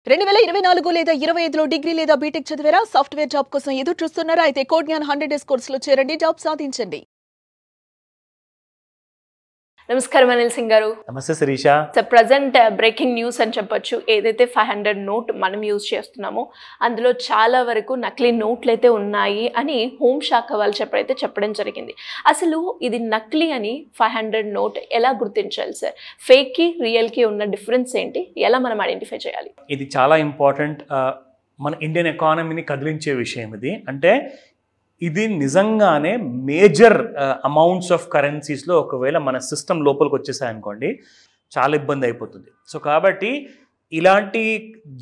2024 లేదా 25లో డిగ్రీ లేదా బీటెక్ చదివారా? సాఫ్ట్వేర్ జాబ్ కోసం ఎదురు చూస్తున్నారా? అయితే కోడ్ జ్ఞాన్ 100 డేస్ కోర్సులో చేరండి, జాబ్ సాధించండి. నమస్కారం అనిల్ సింగ్ గారు. నమస్తే శిరీష. ప్రజెంట్ బ్రేకింగ్ న్యూస్ అని చెప్పొచ్చు. ఏదైతే 500 నోట్ మనం యూజ్ చేస్తున్నామో అందులో చాలా వరకు నకిలీ నోట్లు అయితే ఉన్నాయి అని హోంశాఖ వాళ్ళు చెప్పడం జరిగింది. అసలు ఇది నకిలీ అని 500 నోట్ ఎలా గుర్తించాలి సార్? ఫేక్కి రియల్కి ఉన్న డిఫరెన్స్ ఏంటి? ఎలా మనం ఐడెంటిఫై చేయాలి? ఇది చాలా ఇంపార్టెంట్. మన ఇండియన్ ఎకానమీని కదిలించే విషయం ఇది. అంటే ఇది నిజంగానే మేజర్ అమౌంట్స్ ఆఫ్ కరెన్సీస్లో ఒకవేళ మన సిస్టమ్ లోపలికి వచ్చేసాయనుకోండి చాలా ఇబ్బంది అయిపోతుంది. సో కాబట్టి ఇలాంటి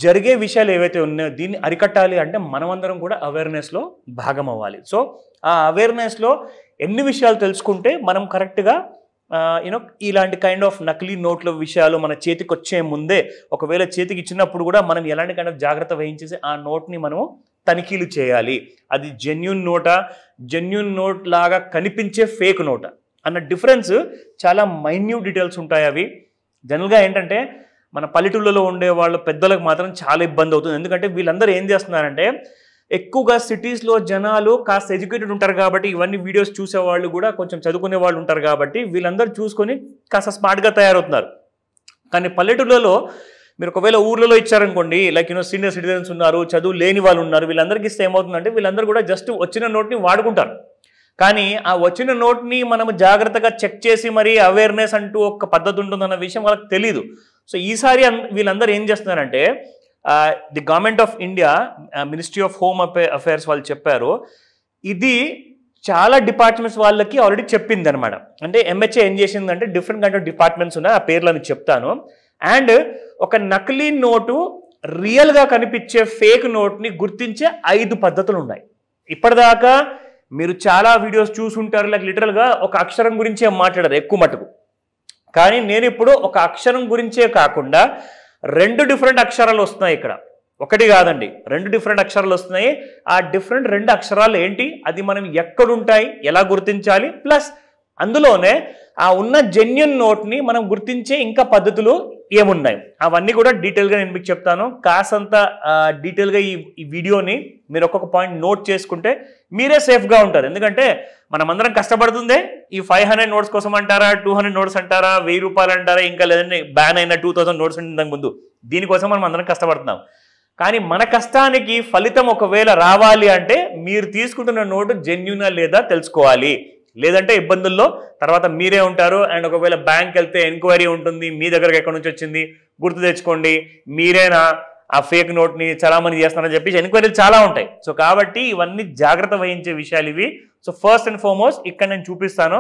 జరిగే విషయాలు ఏవైతే ఉన్నాయో దీన్ని అరికట్టాలి అంటే మనమందరం కూడా అవేర్నెస్లో భాగం అవ్వాలి. సో ఆ అవేర్నెస్లో ఎన్ని విషయాలు తెలుసుకుంటే మనం కరెక్ట్గా ఇలాంటి కైండ్ ఆఫ్ నకిలీ నోట్ల విషయాలు మన చేతికి వచ్చే ముందే ఒకవేళ చేతికి ఇచ్చినప్పుడు కూడా మనం ఎలాంటి కైండ్ ఆఫ్ జాగ్రత్త వహించేసి ఆ నోట్ని మనము తనిఖీలు చేయాలి. అది జెన్యూన్ నోటా, జెన్యూన్ నోట్ లాగా కనిపించే ఫేక్ నోటా అన్న డిఫరెన్స్ చాలా మైన్యూట్ డీటెయిల్స్ ఉంటాయి. అవి జనరల్గా ఏంటంటే మన పల్లెటూళ్ళలో ఉండే వాళ్ళ పెద్దలకు మాత్రం చాలా ఇబ్బంది అవుతుంది. ఎందుకంటే వీళ్ళందరూ ఏం చేస్తున్నారంటే ఎక్కువగా సిటీస్లో జనాలు కాస్త ఎడ్యుకేటెడ్ ఉంటారు కాబట్టి ఇవన్నీ వీడియోస్ చూసేవాళ్ళు కూడా కొంచెం చదువుకునే వాళ్ళు ఉంటారు కాబట్టి వీళ్ళందరూ చూసుకొని కాస్త స్మార్ట్గా తయారవుతున్నారు. కానీ పల్లెటూళ్ళలో మీరు ఒకవేళ ఊర్లలో ఇచ్చారనుకోండి, లైక్ సీనియర్ సిటిజన్స్ ఉన్నారు, చదువు లేని వాళ్ళు ఉన్నారు, వీళ్ళందరికీ ఇస్తే ఏమవుతుందంటే వీళ్ళందరూ కూడా జస్ట్ వచ్చిన నోట్ని వాడుకుంటారు. కానీ ఆ వచ్చిన నోట్ని మనం జాగ్రత్తగా చెక్ చేసి మరి అవేర్నెస్ అంటూ ఒక పద్ధతి ఉంటుందన్న విషయం వాళ్ళకి తెలీదు. సో ఈసారి వీళ్ళందరూ ఏం చేస్తున్నారంటే the government of India ministry of home affairs వాళ్ళు చెప్పారు, ఇది చాలా డిపార్ట్మెంట్స్ వాళ్ళకి ఆల్రెడీ చెప్పింది అనమాట. అంటే ఎంహెచ్ఏ ఏం చేసిందంటే డిఫరెంట్ కైండ్ ఆఫ్ డిపార్ట్మెంట్స్ ఉన్నాయి, ఆ పేర్లను చెప్తాను. అండ్ ఒక నకిలీ నోటు రియల్గా కనిపించే ఫేక్ నోట్ని గుర్తించే 5 పద్ధతులు ఉన్నాయి. ఇప్పటిదాకా మీరు చాలా వీడియోస్ చూసుంటారు, లైక్ లిటరల్గా ఒక అక్షరం గురించే మాట్లాడారు ఎక్కువ మటుకు. కానీ నేను ఇప్పుడు ఒక అక్షరం గురించే కాకుండా 2 డిఫరెంట్ అక్షరాలు వస్తున్నాయి ఇక్కడ. ఒకటి కాదండి, 2 డిఫరెంట్ అక్షరాలు వస్తున్నాయి. ఆ డిఫరెంట్ 2 అక్షరాలు ఏంటి, అది మనం ఎక్కడుంటాయి, ఎలా గుర్తించాలి, ప్లస్ అందులోనే ఆ ఉన్న జెన్యూన్ నోట్ని మనం గుర్తించే ఇంకా పద్ధతులు ఏమున్నాయి అవన్నీ కూడా డీటెయిల్గా నేను మీకు చెప్తాను. కాసంత డీటెయిల్గా ఈ వీడియోని మీరు ఒక్కొక్క పాయింట్ నోట్ చేసుకుంటే మీరే సేఫ్గా ఉంటారు. ఎందుకంటే మనమందరం కష్టపడుతుందే ఈ 500 నోట్స్ కోసం అంటారా, 200 నోట్స్ అంటారా, 1000 రూపాయలు అంటారా, ఇంకా లేదంటే బ్యాన్ అయిన 2000 నోట్స్ ఉంటుంది ముందు, దీనికోసం మనం అందరం కష్టపడుతున్నాం. కానీ మన కష్టానికి ఫలితం ఒకవేళ రావాలి అంటే మీరు తీసుకుంటున్న నోటు జెన్యూనా లేదా తెలుసుకోవాలి. లేదంటే ఇబ్బందుల్లో తర్వాత మీరే ఉంటారు. అండ్ ఒకవేళ బ్యాంక్ వెళ్తే ఎంక్వైరీ ఉంటుంది, మీ దగ్గరకు ఎక్కడి నుంచి వచ్చింది గుర్తు తెచ్చుకోండి, మీరేనా ఆ ఫేక్ నోట్ని చలామణి చేస్తున్నారని చెప్పేసి ఎంక్వైరీలు చాలా ఉంటాయి. సో కాబట్టి ఇవన్నీ జాగ్రత్త వహించే విషయాలు ఇవి. సో ఫస్ట్ అండ్ ఫార్మోస్ట్ ఇక్కడ నేను చూపిస్తాను.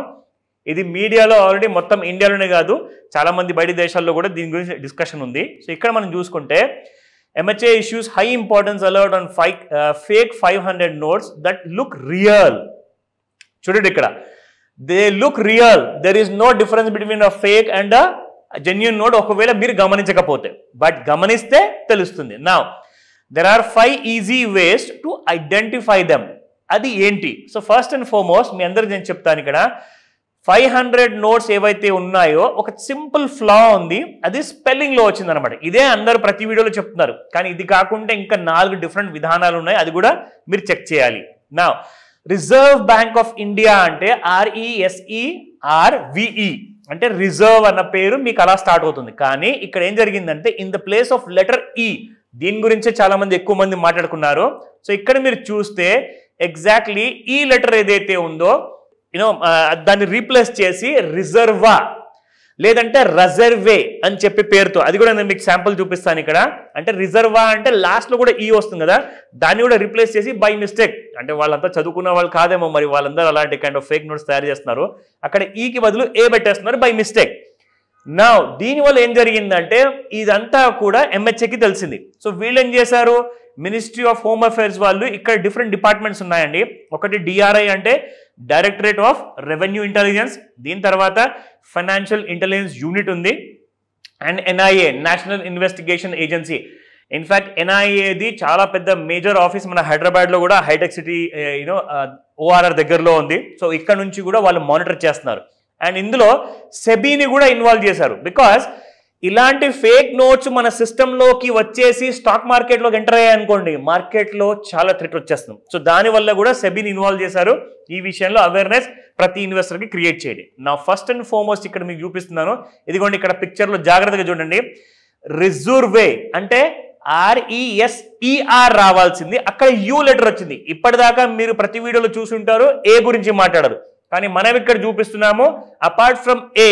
ఇది మీడియాలో ఆల్రెడీ మొత్తం ఇండియాలోనే కాదు చాలా మంది బయట దేశాల్లో కూడా దీని గురించి డిస్కషన్ ఉంది. సో ఇక్కడ మనం చూసుకుంటే MHA issues high importance alert on fake 500 notes that look real. చూడండి ఇక్కడ, they look real, there is no difference between a fake and a genuine note ఒకవేళ మీరు గమనించకపోతే, బట్ గమనిస్తే తెలుస్తుంది. Now there are 5 easy ways to identify them. అది ఏంటి? So first and foremost మీ అందరికి నేను చెప్తాను, ఇక్కడ 500 నోట్స్ ఏవైతే ఉన్నాయో ఒక సింపుల్ ఫ్లా ఉంది, అది స్పెల్లింగ్లో వచ్చిందనమాట. ఇదే అందరూ ప్రతి వీడియోలో చెప్తున్నారు, కానీ ఇది కాకుండా ఇంకా 4 డిఫరెంట్ విధానాలు ఉన్నాయి, అది కూడా మీరు చెక్ చేయాలి. Now reserve Bank of India అంటే RESERVE అంటే రిజర్వ్ అన్న పేరు మీకు అలా స్టార్ట్ అవుతుంది. కానీ ఇక్కడ ఏం జరిగిందంటే in the place of letter E, దీని గురించే చాలా మంది ఎక్కువ మంది మాట్లాడుకున్నారు. సో ఇక్కడ మీరు చూస్తే ఎగ్జాక్ట్లీ ఈ లెటర్ ఏదైతే ఉందో దాన్ని రీప్లేస్ చేసి రిజర్వా లేదంటే రజర్వే అని చెప్పే పేరుతో, అది కూడా నేను మీకు శాంపుల్ చూపిస్తాను ఇక్కడ. అంటే రిజర్వా అంటే లాస్ట్లో కూడా ఈ వస్తుంది కదా, దాన్ని కూడా రీప్లేస్ చేసి బై మిస్టేక్, అంటే వాళ్ళంతా చదువుకున్న వాళ్ళు కాదేమో మరి వాళ్ళందరూ అలాంటి కైండ్ ఆఫ్ ఫేక్ నోట్స్ తయారు చేస్తున్నారు, అక్కడ ఈకి బదులు ఏ పెట్టేస్తున్నారు బై మిస్టేక్. నా దీనివల్ల ఏం జరిగిందంటే ఇదంతా కూడా MHAకి తెలిసింది. సో వీళ్ళు ఏం చేశారు, మినిస్ట్రీ ఆఫ్ హోమ్ అఫైర్స్ వాళ్ళు ఇక్కడ డిఫరెంట్ డిపార్ట్మెంట్స్ ఉన్నాయండి. ఒకటి DRI అంటే డైరెక్టరేట్ ఆఫ్ రెవెన్యూ ఇంటెలిజెన్స్, దీని తర్వాత ఫైనాన్షియల్ ఇంటెలిజెన్స్ యూనిట్ ఉంది, and NIA national investigation agency. In fact NIAది చాలా పెద్ద మేజర్ ఆఫీస్ మన హైదరాబాద్లో కూడా హైటెక్ సిటీ ORR దగ్గరలో ఉంది. సో ఇక్కడ నుంచి కూడా వాళ్ళు మానిటర్ చేస్తున్నారు. అండ్ ఇందులో సెబీని కూడా ఇన్వాల్వ్ చేశారు. బికాస్ ఇలాంటి ఫేక్ నోట్స్ మన సిస్టంలోకి వచ్చేసి స్టాక్ మార్కెట్లోకి ఎంటర్ అయ్యాయి అనుకోండి, మార్కెట్లో చాలా థ్రెట్ వచ్చేస్తుంది. సో దానివల్ల కూడా సెబీని ఇన్వాల్వ్ చేశారు. ఈ విషయంలో అవేర్నెస్ ప్రతి ఇన్వెస్టర్కి క్రియేట్ చేయండి. నా ఫస్ట్ అండ్ ఫార్మోస్ట్ ఇక్కడ మీకు చూపిస్తున్నాను. ఇదిగోండి ఇక్కడ పిక్చర్లో జాగ్రత్తగా చూడండి. రిజర్వే అంటే RESER రావాల్సింది, అక్కడ యూ లెటర్ వచ్చింది. ఇప్పటిదాకా మీరు ప్రతి వీడియోలో చూసుంటారు ఏ గురించి మాట్లాడరు, కానీ మనం ఇక్కడ చూపిస్తున్నాము apart from A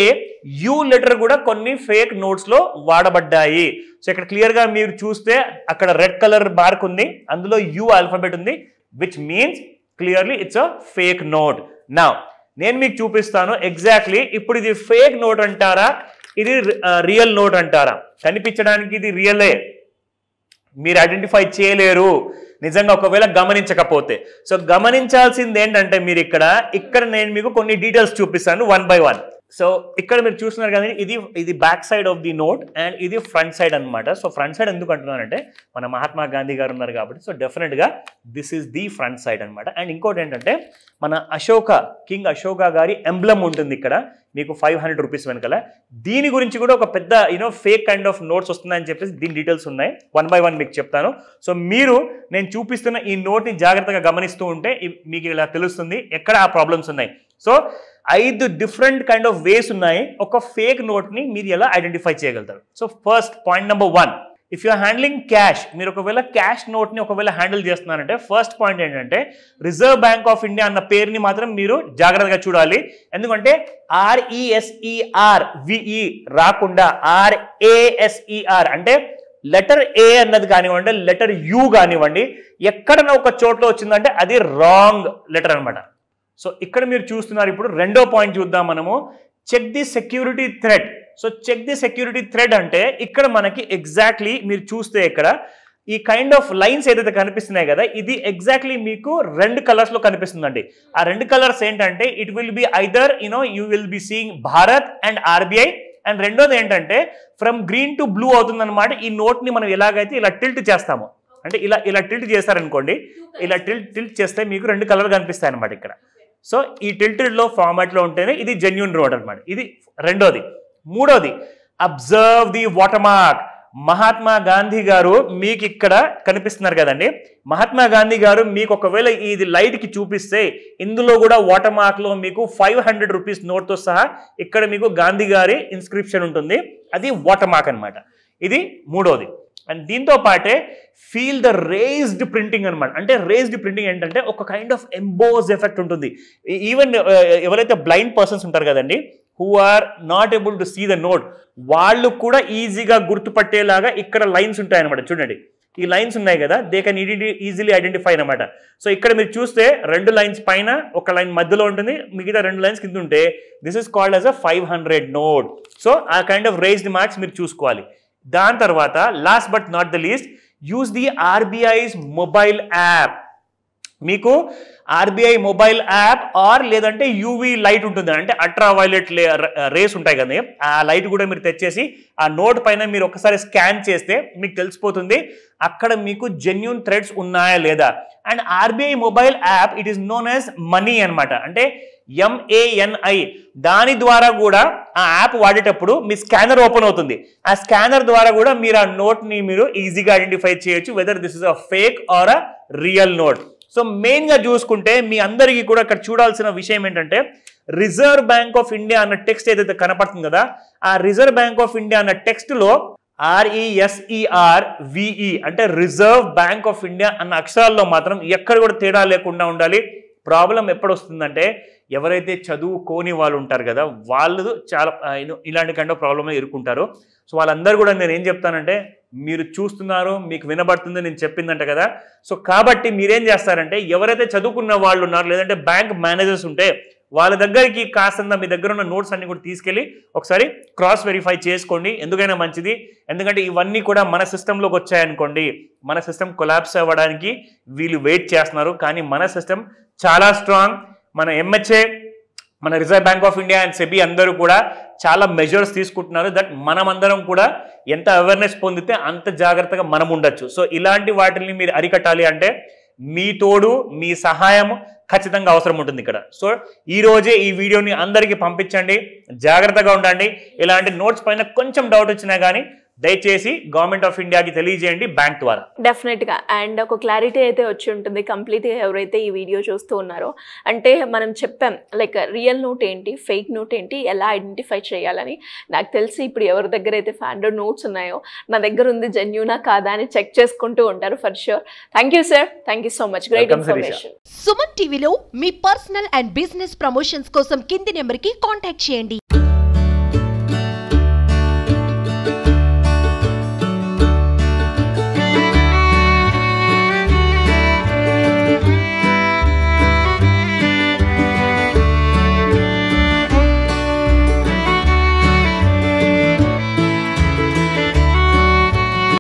you letter కూడా కొన్ని ఫేక్ నోట్స్ లో వాడబడ్డాయి. సో ఇక్కడ క్లియర్ గా మీరు చూస్తే అక్కడ రెడ్ కలర్ మార్క్ ఉంది, అందులో యూ ఆల్ఫాబెట్ ఉంది, which means clearly it's a fake note. Now నేను మీకు చూపిస్తాను ఎగ్జాక్ట్లీ ఇప్పుడు ఇది ఫేక్ నోట్ అంటారా, ఇది రియల్ నోట్ అంటారా. కనిపించడానికి ఇది రియలే, మీరు ఐడెంటిఫై చేయలేరు నిజంగా ఒకవేళ గమనించకపోతే. సో గమనించాల్సింది ఏంటంటే మీరు ఇక్కడ నేను మీకు కొన్ని డీటెయిల్స్ చూపిస్తాను 1 by 1. సో ఇక్కడ మీరు చూస్తున్నారు కదా, ఇది back side of the note and ఇది ఫ్రంట్ సైడ్ అనమాట. సో ఫ్రంట్ సైడ్ ఎందుకు అంటున్నానంటే మన మహాత్మా గాంధీ గారు ఉన్నారు కాబట్టి, సో డెఫినెట్గా this is the front side అనమాట. అండ్ ఇంకోటి ఏంటంటే మన కింగ్ అశోక గారి ఎంబ్లమ్ ఉంటుంది ఇక్కడ మీకు 500 రూపీస్ వెనకాల. దీని గురించి కూడా ఒక పెద్ద ఫేక్ కైండ్ ఆఫ్ నోట్స్ వస్తున్నాయని చెప్పేసి దీని డీటెయిల్స్ ఉన్నాయి. 1 by 1 మీకు చెప్తాను. సో మీరు నేను చూపిస్తున్న ఈ నోట్ని జాగ్రత్తగా గమనిస్తూ ఉంటే మీకు ఇలా తెలుస్తుంది ఎక్కడ ఆ ప్రాబ్లమ్స్ ఉన్నాయి. So 5 different kind of ways ఉన్నాయి ఒక ఫేక్ నోట్ని మీరు ఎలా ఐడెంటిఫై చేయగలుగుతారు. So first point number 1, if you're handling cash, మీరు ఒకవేళ క్యాష్ నోట్ని ఒకవేళ హ్యాండిల్ చేస్తున్నారంటే ఫస్ట్ పాయింట్ ఏంటంటే రిజర్వ్ బ్యాంక్ ఆఫ్ ఇండియా అన్న పేరుని మాత్రం మీరు జాగ్రత్తగా చూడాలి. ఎందుకంటే RESERVE రాకుండా RASER అంటే లెటర్ ఏ అన్నది కానివ్వండి, లెటర్ యూ కానివ్వండి, ఎక్కడన్నా ఒక చోట్ల వచ్చిందంటే అది రాంగ్ లెటర్ అనమాట. సో ఇక్కడ మీరు చూస్తున్నారు. ఇప్పుడు రెండో పాయింట్ చూద్దాం మనము, check the security thread. So check the security thread అంటే ఇక్కడ మనకి ఎగ్జాక్ట్లీ మీరు చూస్తే ఇక్కడ ఈ కైండ్ ఆఫ్ లైన్స్ ఏదైతే కనిపిస్తున్నాయి కదా, ఇది ఎగ్జాక్ట్లీ మీకు 2 కలర్స్ లో కనిపిస్తుందండి. ఆ 2 కలర్స్ ఏంటంటే it will be either you will be seeing Bharat and RBI, and రెండోది ఏంటంటే ఫ్రమ్ గ్రీన్ టు బ్లూ అవుతుంది అనమాట. ఈ నోట్ ని మనం ఎలాగైతే ఇలా టిల్ట్ చేస్తాము అంటే ఇలా టిల్ట్ చేస్తారనుకోండి, ఇలా టిల్ట్ చేస్తే మీకు 2 కలర్ కనిపిస్తాయి అనమాట ఇక్కడ. సో ఈ టిల్టెడ్ లో ఫార్మాట్ లో ఉంటేనే ఇది జెన్యూన్ నోట్ అనమాట. ఇది రెండోది. మూడోది observe the water mark. Mahatma Gandhi గారు మీకు ఇక్కడ కనిపిస్తున్నారు కదండి, మహాత్మా గాంధీ గారు మీకు ఒకవేళ ఇది లైట్ కి చూపిస్తే ఇందులో కూడా వాటర్ మార్క్ లో మీకు 500 రూపీస్ నోట్ తో సహా ఇక్కడ మీకు గాంధీ గారి ఇన్స్క్రిప్షన్ ఉంటుంది, అది వాటర్ మార్క్ అనమాట. ఇది మూడోది. అండ్ దీంతో పాటే ఫీల్ ద రేజ్డ్ ప్రింటింగ్ అనమాట. అంటే రేజ్డ్ ప్రింటింగ్ ఏంటంటే ఒక కైండ్ ఆఫ్ ఎంబోజ్ ఎఫెక్ట్ ఉంటుంది. ఈవెన్ ఎవరైతే బ్లైండ్ పర్సన్స్ ఉంటారు కదండి, who are not able to see the note, వాళ్ళు కూడా ఈజీగా గుర్తుపట్టేలాగా ఇక్కడ లైన్స్ ఉంటాయి అనమాట. చూడండి ఈ లైన్స్ ఉన్నాయి కదా, దే కెన్ ఈజీలీ ఐడెంటిఫై అనమాట. సో ఇక్కడ మీరు చూస్తే 2 లైన్స్ పైన ఒక లైన్ మధ్యలో ఉంటుంది, మిగతా 2 లైన్స్ కింద ఉంటే this is called as a 500 note. So ఆ కైండ్ ఆఫ్ రేజ్డ్ మార్క్స్ మీరు చూసుకోవాలి. దాని తర్వాత last but not the least, use the RBI's mobile app. మీకు RBI మొబైల్ యాప్ ఆర్ లేదంటే UV లైట్ ఉంటుంది, అంటే అల్ట్రా వైలెట్ రేస్ ఉంటాయి కదా, ఆ లైట్ కూడా మీరు తెచ్చేసి ఆ నోట్ పైన మీరు ఒకసారి స్కాన్ చేస్తే మీకు తెలిసిపోతుంది అక్కడ మీకు జెన్యూన్ థ్రెడ్స్ ఉన్నాయా లేదా. And RBI mobile app it is known as money అనమాట, అంటే MANI. దాని ద్వారా కూడా ఆ యాప్ వాడేటప్పుడు మీ స్కానర్ ఓపెన్ అవుతుంది, ఆ స్కానర్ ద్వారా కూడా మీరు ఆ నోట్ని మీరు ఈజీగా ఐడెంటిఫై చేయొచ్చు whether this is a fake are a real note. So మెయిన్గా చూసుకుంటే మీ అందరికీ కూడా ఇక్కడ చూడాల్సిన విషయం ఏంటంటే రిజర్వ్ బ్యాంక్ ఆఫ్ ఇండియా అన్న టెక్స్ట్ ఏదైతే కనపడుతుంది కదా, ఆ రిజర్వ్ బ్యాంక్ ఆఫ్ ఇండియా అన్న టెక్స్ట్లో RESERVE అంటే రిజర్వ్ బ్యాంక్ ఆఫ్ ఇండియా అన్న అక్షరాల్లో మాత్రం ఎక్కడ కూడా తేడా లేకుండా ఉండాలి. ప్రాబ్లం ఎప్పుడు వస్తుందంటే ఎవరైతే చదువుకోని వాళ్ళు ఉంటారు కదా, వాళ్ళు చాలా ఇలాంటి కైండ్ ఆఫ్ ప్రాబ్లమ్ ఎదుర్కొంటారు. సో వాళ్ళందరూ కూడా నేను ఏం చెప్తానంటే, మీరు చూస్తున్నారు, మీకు వినబడుతుంది నేను చెప్పిందంట కదా, సో కాబట్టి మీరేం చేస్తారంటే ఎవరైతే చదువుకున్న వాళ్ళు ఉన్నారు లేదంటే బ్యాంక్ మేనేజర్స్ ఉంటే వాళ్ళ దగ్గరికి కాస్తంత మీ దగ్గర ఉన్న నోట్స్ అన్ని కూడా తీసుకెళ్ళి ఒకసారి క్రాస్ వెరిఫై చేసుకోండి, ఎందుకైనా మంచిది. ఎందుకంటే ఇవన్నీ కూడా మన సిస్టంలోకి వచ్చాయనుకోండి, మన సిస్టమ్ కొలాప్స్ అవ్వడానికి వీళ్ళు వెయిట్ చేస్తున్నారు. కానీ మన సిస్టమ్ చాలా స్ట్రాంగ్. మన MHA, మన reserve Bank of India and SEBI అందరూ కూడా చాలా మెజర్స్ తీసుకుంటున్నారు దట్ మనమందరం కూడా ఎంత అవేర్నెస్ పొందితే అంత జాగ్రత్తగా మనం ఉండొచ్చు. సో ఇలాంటి వాటిని మీరు అరికట్టాలి అంటే మీ తోడు మీ సహాయం ఖచ్చితంగా అవసరం ఉంటుంది ఇక్కడ. సో ఈ రోజే ఈ వీడియోని అందరికీ పంపించండి, జాగ్రత్తగా ఉండండి. ఇలాంటి నోట్స్ పైన కొంచెం డౌట్ వచ్చినా కానీ దయచేసి గవర్నమెంట్ ఆఫ్ ఇండియాకి తెలియజేయండి బ్యాంక్ ద్వారా. డెఫినెట్గా. అండ్ ఒక క్లారిటీ అయితే వచ్చి ఉంటుంది కంప్లీట్గా ఎవరైతే ఈ వీడియో చూస్తూ ఉన్నారో. అంటే మనం చెప్పాం లైక్ రియల్ నోట్ ఏంటి, ఫేక్ నోట్ ఏంటి, ఎలా ఐడెంటిఫై చేయాలని. నాకు తెలిసి ఇప్పుడు ఎవరి దగ్గర అయితే 500 నోట్స్ ఉన్నాయో నా దగ్గర ఉంది జెన్యూనా కాదా అని చెక్ చేసుకుంటూ ఉంటారు for sure. Thank you sir, thank you so much, great information. Suman టీవీలో మీ పర్సనల్ అండ్ బిజినెస్ ప్రమోషన్స్ కోసం కింది నెంబర్కి కాంటాక్ట్ చేయండి.